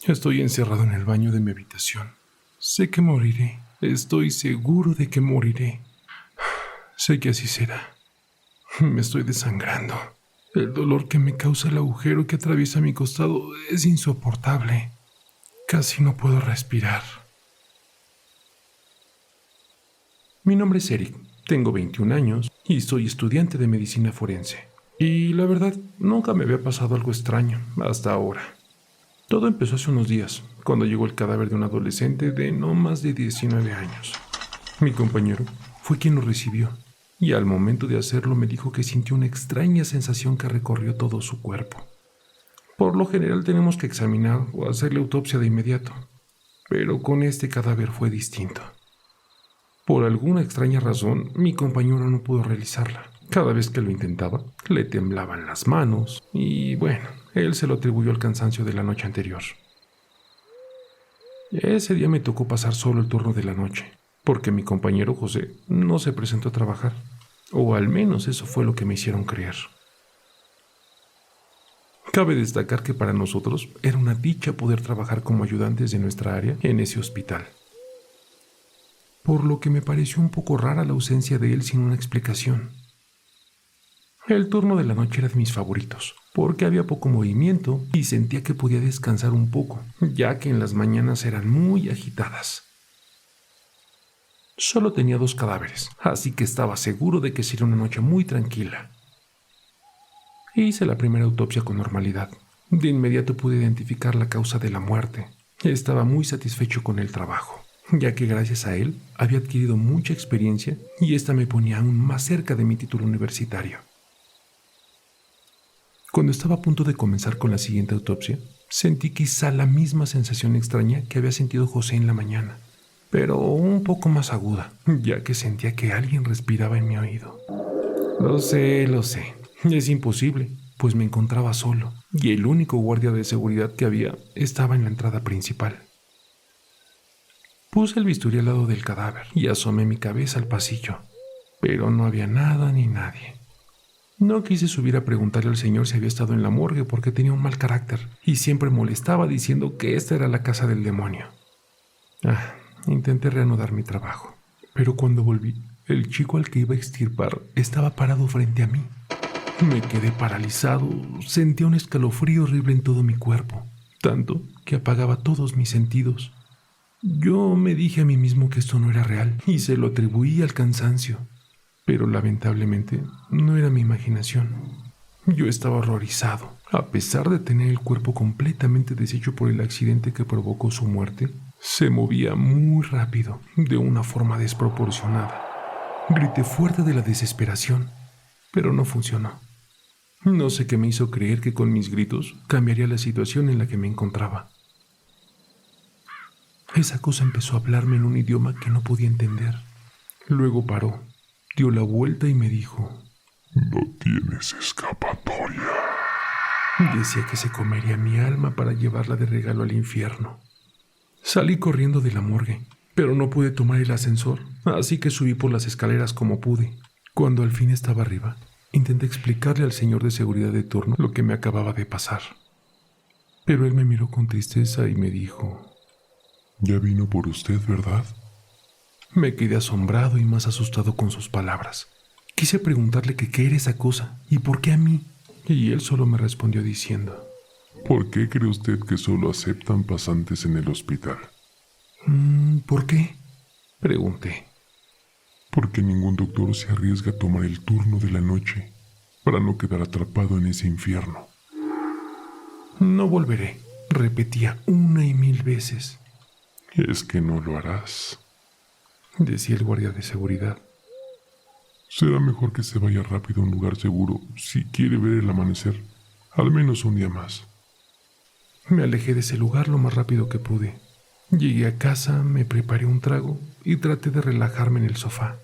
Estoy encerrado en el baño de mi habitación. Sé que moriré. Estoy seguro de que moriré. Sé que así será. Me estoy desangrando. El dolor que me causa el agujero que atraviesa mi costado es insoportable. Casi no puedo respirar. Mi nombre es Eric. Tengo 21 años y soy estudiante de medicina forense. Y la verdad, nunca me había pasado algo extraño hasta ahora. Todo empezó hace unos días, cuando llegó el cadáver de un adolescente de no más de 19 años. Mi compañero fue quien lo recibió, y al momento de hacerlo me dijo que sintió una extraña sensación que recorrió todo su cuerpo. Por lo general tenemos que examinar o hacerle autopsia de inmediato, pero con este cadáver fue distinto. Por alguna extraña razón, mi compañero no pudo realizarla. Cada vez que lo intentaba, le temblaban las manos y, bueno, él se lo atribuyó al cansancio de la noche anterior. Ese día me tocó pasar solo el turno de la noche, porque mi compañero José no se presentó a trabajar, o al menos eso fue lo que me hicieron creer. Cabe destacar que para nosotros era una dicha poder trabajar como ayudantes de nuestra área en ese hospital, por lo que me pareció un poco rara la ausencia de él sin una explicación. El turno de la noche era de mis favoritos, porque había poco movimiento y sentía que podía descansar un poco, ya que en las mañanas eran muy agitadas. Solo tenía 2 cadáveres, así que estaba seguro de que sería una noche muy tranquila. Hice la primera autopsia con normalidad. De inmediato pude identificar la causa de la muerte. Estaba muy satisfecho con el trabajo, ya que gracias a él había adquirido mucha experiencia y esta me ponía aún más cerca de mi título universitario. Cuando estaba a punto de comenzar con la siguiente autopsia, sentí quizá la misma sensación extraña que había sentido José en la mañana, pero un poco más aguda, ya que sentía que alguien respiraba en mi oído. Lo sé, es imposible, pues me encontraba solo, y el único guardia de seguridad que había estaba en la entrada principal. Puse el bisturí al lado del cadáver y asomé mi cabeza al pasillo, pero no había nada ni nadie. No quise subir a preguntarle al señor si había estado en la morgue porque tenía un mal carácter y siempre molestaba diciendo que esta era la casa del demonio. Intenté reanudar mi trabajo, pero cuando volví, el chico al que iba a extirpar estaba parado frente a mí. Me quedé paralizado, sentía un escalofrío horrible en todo mi cuerpo, tanto que apagaba todos mis sentidos. Yo me dije a mí mismo que esto no era real y se lo atribuí al cansancio. Pero lamentablemente no era mi imaginación. Yo estaba horrorizado. A pesar de tener el cuerpo completamente deshecho por el accidente que provocó su muerte, se movía muy rápido, de una forma desproporcionada. Grité fuerte de la desesperación, pero no funcionó. No sé qué me hizo creer que con mis gritos cambiaría la situación en la que me encontraba. Esa cosa empezó a hablarme en un idioma que no podía entender. Luego paró. Dio la vuelta y me dijo: No tienes escapatoria. Decía que se comería mi alma para llevarla de regalo al infierno. Salí corriendo de la morgue, pero no pude tomar el ascensor, así que subí por las escaleras como pude. Cuando al fin estaba arriba, intenté explicarle al señor de seguridad de turno lo que me acababa de pasar. Pero él me miró con tristeza y me dijo: Ya vino por usted, ¿verdad? Me quedé asombrado y más asustado con sus palabras. Quise preguntarle que qué era esa cosa y por qué a mí, y él solo me respondió diciendo: ¿Por qué cree usted que solo aceptan pasantes en el hospital? ¿Por qué?, pregunté. Porque ningún doctor se arriesga a tomar el turno de la noche para no quedar atrapado en ese infierno. No volveré, repetía 1 y 1000 veces. Es que no lo harás, decía el guardia de seguridad. Será mejor que se vaya rápido a un lugar seguro si quiere ver el amanecer, al menos un día más. Me alejé de ese lugar lo más rápido que pude. Llegué a casa, me preparé un trago y traté de relajarme en el sofá.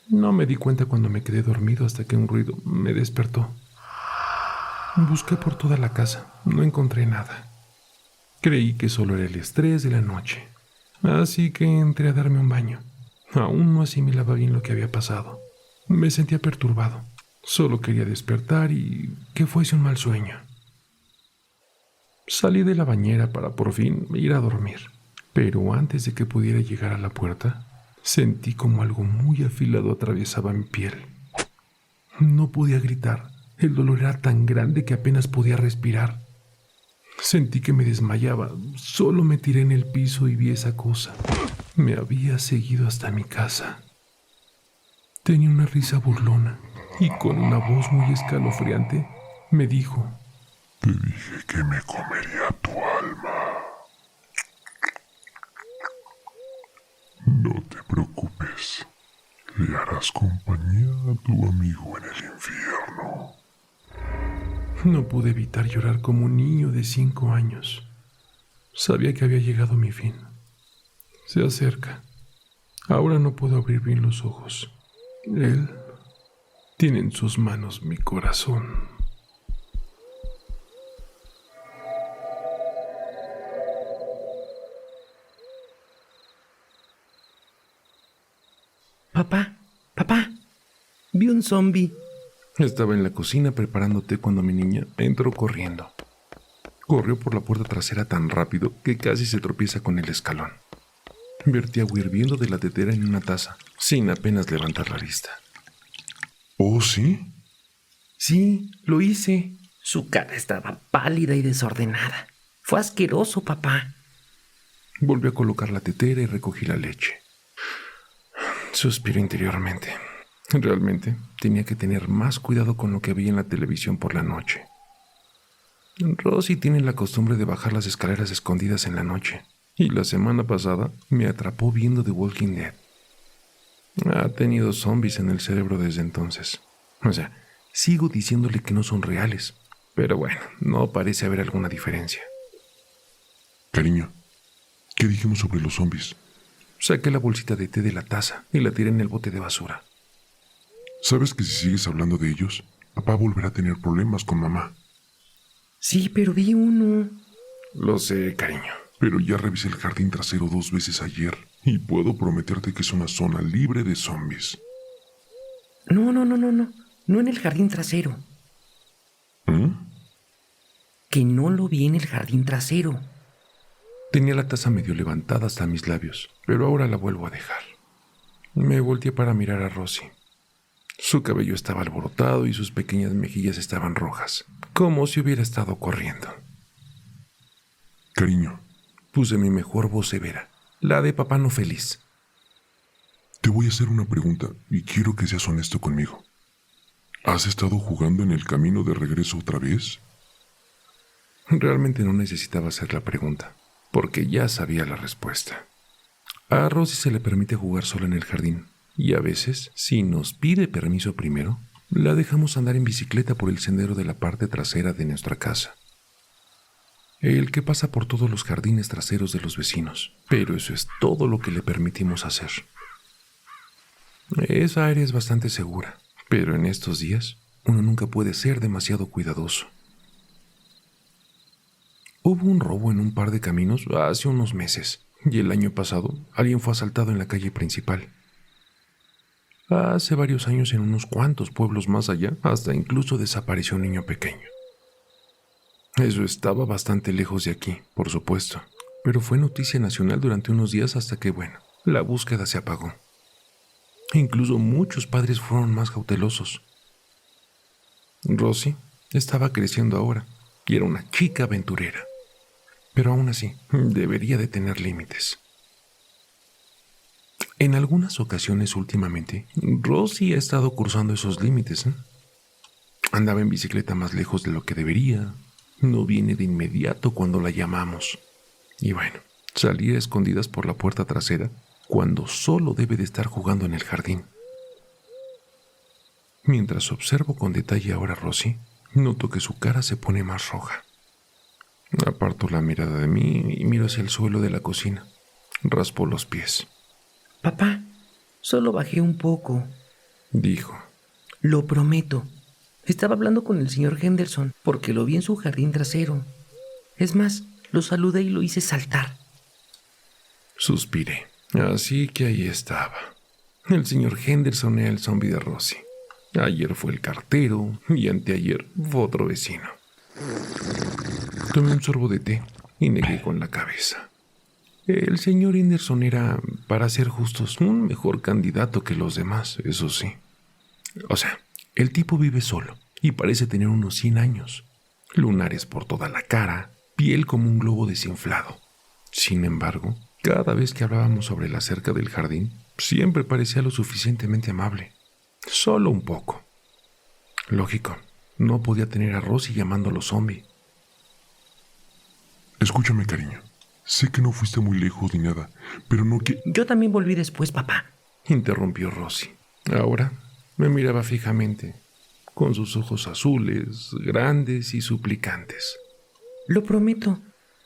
No me di cuenta cuando me quedé dormido hasta que un ruido me despertó. Busqué por toda la casa, no encontré nada. Creí que solo era el estrés de la noche, así que entré a darme un baño. Aún no asimilaba bien lo que había pasado. Me sentía perturbado. Solo quería despertar y que fuese un mal sueño. Salí de la bañera para por fin ir a dormir, pero antes de que pudiera llegar a la puerta, sentí como algo muy afilado atravesaba mi piel. No podía gritar, el dolor era tan grande que apenas podía respirar. Sentí que me desmayaba, solo me tiré en el piso y vi esa cosa. Me había seguido hasta mi casa. Tenía una risa burlona y con una voz muy escalofriante me dijo: Te dije que me comería tu alma. No te preocupes. Le harás compañía a tu amigo en el infierno. No pude evitar llorar como un niño de 5 años. Sabía que había llegado mi fin. Se acerca. Ahora no puedo abrir bien los ojos. Él tiene en sus manos mi corazón. Papá, papá, vi un zombi. Estaba en la cocina preparando té cuando mi niña entró corriendo. Corrió por la puerta trasera tan rápido que casi se tropieza con el escalón. Vertí agua hirviendo de la tetera en una taza, sin apenas levantar la vista. ¿Oh, sí? Sí, lo hice. Su cara estaba pálida y desordenada. Fue asqueroso, papá. Volví a colocar la tetera y recogí la leche. Suspiré interiormente. Realmente tenía que tener más cuidado con lo que veía en la televisión por la noche. Rosie tiene la costumbre de bajar las escaleras escondidas en la noche, y la semana pasada me atrapó viendo The Walking Dead. Ha tenido zombies en el cerebro desde entonces. O sea, sigo diciéndole que no son reales, pero bueno, no parece haber alguna diferencia. Cariño, ¿qué dijimos sobre los zombies? Saqué la bolsita de té de la taza y la tiré en el bote de basura. ¿Sabes que si sigues hablando de ellos, papá volverá a tener problemas con mamá? Sí, pero vi uno. Lo sé, cariño. Pero ya revisé el jardín trasero 2 veces ayer y puedo prometerte que es una zona libre de zombies. No. No en el jardín trasero. ¿Mm? Que no lo vi en el jardín trasero. Tenía la taza medio levantada hasta mis labios, pero ahora la vuelvo a dejar. Me volteé para mirar a Rosie. Su cabello estaba alborotado y sus pequeñas mejillas estaban rojas, como si hubiera estado corriendo. Cariño, Puse mi mejor voz severa, la de papá no feliz. te voy a hacer una pregunta y quiero que seas honesto conmigo. ¿Has estado jugando en el camino de regreso otra vez? Realmente no necesitaba hacer la pregunta, porque ya sabía la respuesta. A Rosie se le permite jugar sola en el jardín, y a veces, si nos pide permiso primero, la dejamos andar en bicicleta por el sendero de la parte trasera de nuestra casa. El que pasa por todos los jardines traseros de los vecinos, pero eso es todo lo que le permitimos hacer. Esa área es bastante segura, pero en estos días uno nunca puede ser demasiado cuidadoso. Hubo un robo en un par de caminos hace unos meses, y el año pasado alguien fue asaltado en la calle principal. Hace varios años en unos cuantos pueblos más allá, hasta incluso desapareció un niño pequeño. Eso estaba bastante lejos de aquí, por supuesto, pero fue noticia nacional durante unos días hasta que, bueno, la búsqueda se apagó. Incluso muchos padres fueron más cautelosos. Rosie estaba creciendo ahora y era una chica aventurera, pero aún así debería de tener límites. En algunas ocasiones últimamente, Rosie ha estado cruzando esos límites. Andaba en bicicleta más lejos de lo que debería. No viene de inmediato cuando la llamamos. Y bueno, salir a escondidas por la puerta trasera cuando solo debe de estar jugando en el jardín. Mientras observo con detalle ahora a Rosie, noto que su cara se pone más roja. Aparto la mirada de mí y miro hacia el suelo de la cocina. Raspo los pies. Papá, solo bajé un poco. Dijo. Lo prometo. Estaba hablando con el señor Henderson porque lo vi en su jardín trasero. Es más, lo saludé y lo hice saltar. Suspiré. Así que ahí estaba. El señor Henderson era el zombi de Rosie. Ayer fue el cartero y anteayer fue otro vecino. Tomé un sorbo de té y negué con la cabeza. El señor Henderson era, para ser justos, un mejor candidato que los demás, eso sí. O sea, el tipo vive solo y parece tener unos 100 años. Lunares por toda la cara, piel como un globo desinflado. Sin embargo, cada vez que hablábamos sobre la cerca del jardín, siempre parecía lo suficientemente amable. Solo un poco. Lógico, no podía tener a Rosie llamándolo zombie. Escúchame, cariño. Sé que no fuiste muy lejos ni nada, pero no que... Yo también volví después, papá. Interrumpió Rosie. Ahora me miraba fijamente, con sus ojos azules, grandes y suplicantes. Lo prometo.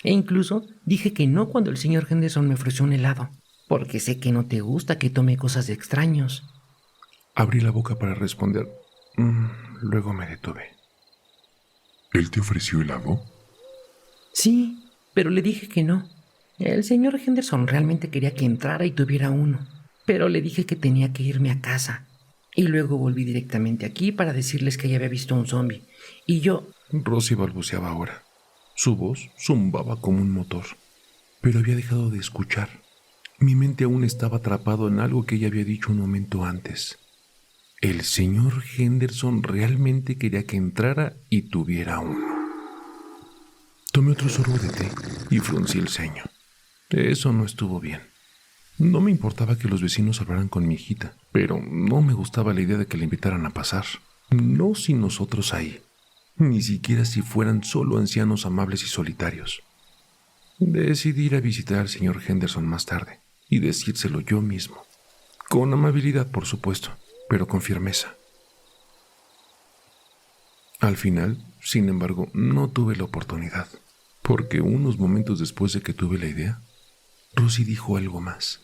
E incluso dije que no cuando el señor Henderson me ofreció un helado, porque sé que no te gusta que tome cosas de extraños. Abrí la boca para responder. Luego me detuve. ¿Él te ofreció helado? Sí, pero le dije que no. El señor Henderson realmente quería que entrara y tuviera uno, pero le dije que tenía que irme a casa. Y luego volví directamente aquí para decirles que ya había visto a un zombie. Y yo... Rosie balbuceaba ahora. Su voz zumbaba como un motor, pero había dejado de escuchar. Mi mente aún estaba atrapado en algo que ella había dicho un momento antes. El señor Henderson realmente quería que entrara y tuviera uno. Tomé otro sorbo de té y fruncí el ceño. Eso no estuvo bien. No me importaba que los vecinos hablaran con mi hijita, pero no me gustaba la idea de que la invitaran a pasar. No sin nosotros ahí. Ni siquiera si fueran solo ancianos amables y solitarios. Decidí ir a visitar al señor Henderson más tarde y decírselo yo mismo. Con amabilidad, por supuesto, pero con firmeza. Al final, sin embargo, no tuve la oportunidad, porque unos momentos después de que tuve la idea, Rosie dijo algo más.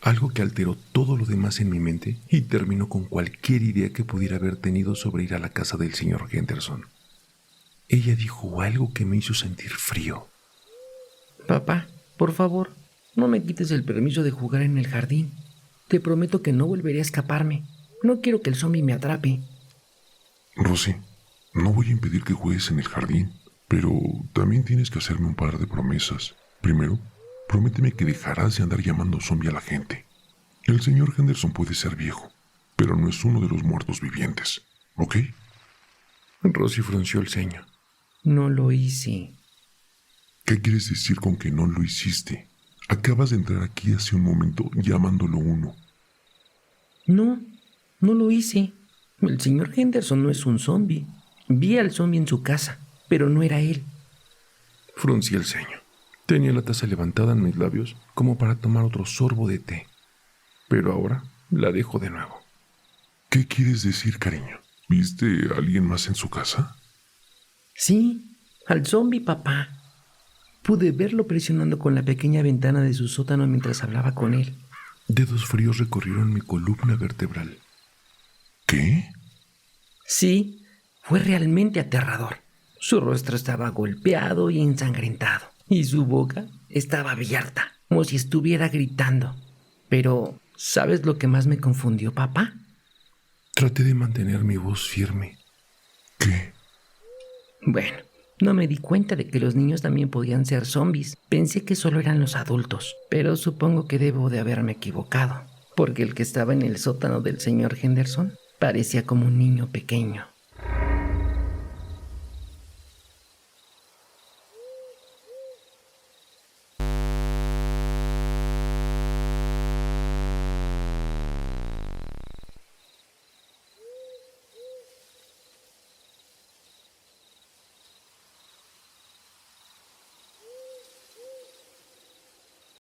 Algo que alteró todo lo demás en mi mente y terminó con cualquier idea que pudiera haber tenido sobre ir a la casa del señor Henderson. Ella dijo algo que me hizo sentir frío. Papá, por favor, no me quites el permiso de jugar en el jardín. Te prometo que no volveré a escaparme. No quiero que el zombie me atrape. Rosie, no voy a impedir que juegues en el jardín, pero también tienes que hacerme un par de promesas. Primero, prométeme que dejarás de andar llamando zombie a la gente. El señor Henderson puede ser viejo, pero no es uno de los muertos vivientes, ¿ok? Rosie frunció el ceño. No lo hice. ¿Qué quieres decir con que no lo hiciste? Acabas de entrar aquí hace un momento llamándolo uno. No lo hice. El señor Henderson no es un zombie. Vi al zombie en su casa, pero no era él. Fruncí el ceño. Tenía la taza levantada en mis labios como para tomar otro sorbo de té. Pero ahora la dejo de nuevo. ¿Qué quieres decir, cariño? ¿Viste a alguien más en su casa? Sí, al zombie, papá. Pude verlo presionando con la pequeña ventana de su sótano mientras hablaba con él. Dedos fríos recorrieron mi columna vertebral. ¿Qué? Sí, fue realmente aterrador. Su rostro estaba golpeado y ensangrentado, y su boca estaba abierta, como si estuviera gritando. Pero, ¿sabes lo que más me confundió, papá? Traté de mantener mi voz firme. ¿Qué? Bueno, no me di cuenta de que los niños también podían ser zombies. Pensé que solo eran los adultos, pero supongo que debo de haberme equivocado, porque el que estaba en el sótano del señor Henderson parecía como un niño pequeño.